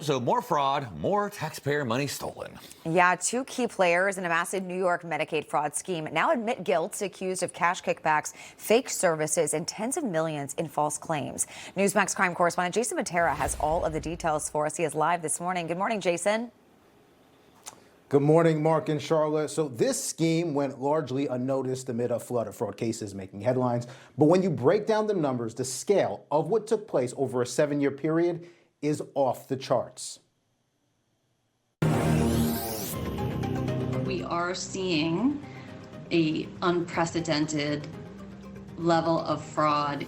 So more fraud, more taxpayer money stolen. Yeah, two key players in a massive New York Medicaid fraud scheme now admit guilt, accused of cash kickbacks, fake services, and tens of millions in false claims. Newsmax crime correspondent Jason Mattera has all of the details for us. He is live this morning. Good morning, Jason. Good morning, Mark and Charlotte. So this scheme went largely unnoticed amid a flood of fraud cases making headlines. But when you break down the numbers, the scale of what took place over a 7-year period is off the charts. We are seeing an unprecedented level of fraud.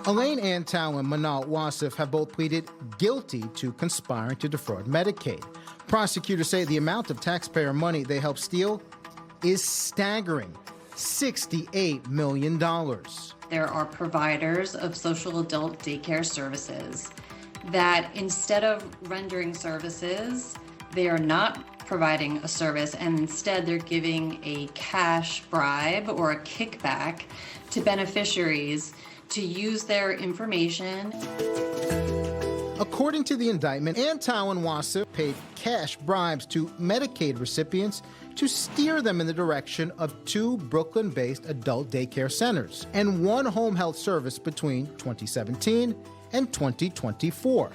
Elaine Antow and Manal Wasif have both pleaded guilty to conspiring to defraud Medicaid. Prosecutors say the amount of taxpayer money they helped steal is staggering, $68 million. There are providers of social adult daycare services that instead of rendering services, they are not providing a service, and instead they're giving a cash bribe or a kickback to beneficiaries to use their information. According to the indictment, Antow and Wasif paid cash bribes to Medicaid recipients to steer them in the direction of 2 Brooklyn-based adult daycare centers and 1 home health service between 2017 and 2024.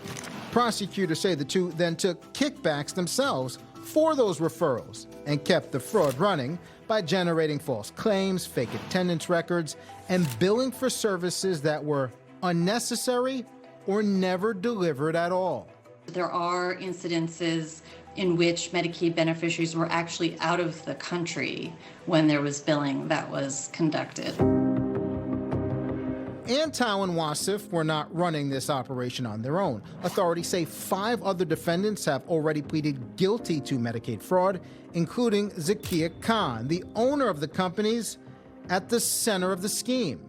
Prosecutors say the two then took kickbacks themselves for those referrals and kept the fraud running by generating false claims, fake attendance records, and billing for services that were unnecessary or never delivered at all. There are incidences in which Medicaid beneficiaries were actually out of the country when there was billing that was conducted. Antow and Wasif were not running this operation on their own. Authorities say 5 other defendants have already pleaded guilty to Medicaid fraud, including Zakia Khan, the owner of the companies at the center of the scheme.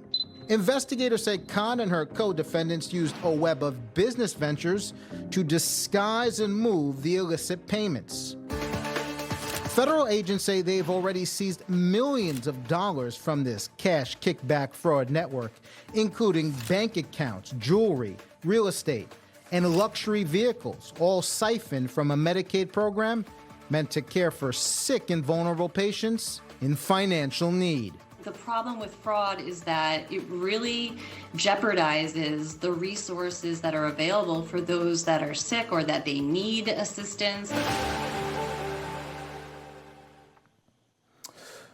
Investigators say Khan and her co-defendants used a web of business ventures to disguise and move the illicit payments. Federal agents say they've already seized millions of dollars from this cash kickback fraud network, including bank accounts, jewelry, real estate, and luxury vehicles, all siphoned from a Medicaid program meant to care for sick and vulnerable patients in financial need. The problem with fraud is that it really jeopardizes the resources that are available for those that are sick or that they need assistance.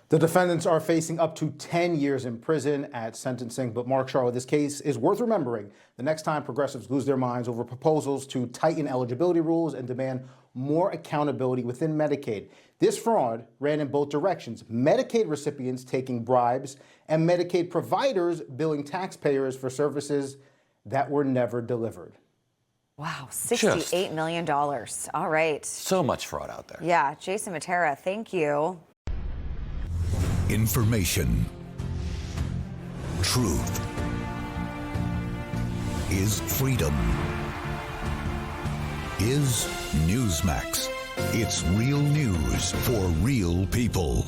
The defendants are facing up to 10 years in prison at sentencing. But Mark, Charlotte, this case is worth remembering the next time progressives lose their minds over proposals to tighten eligibility rules and demand more accountability within Medicaid. This fraud ran in both directions: Medicaid recipients taking bribes and Medicaid providers billing taxpayers for services that were never delivered. Wow, $68 million. All right. So much fraud out there. Yeah, Jason Mattera, thank you. Information. Truth is freedom. Is Newsmax. It's real news for real people.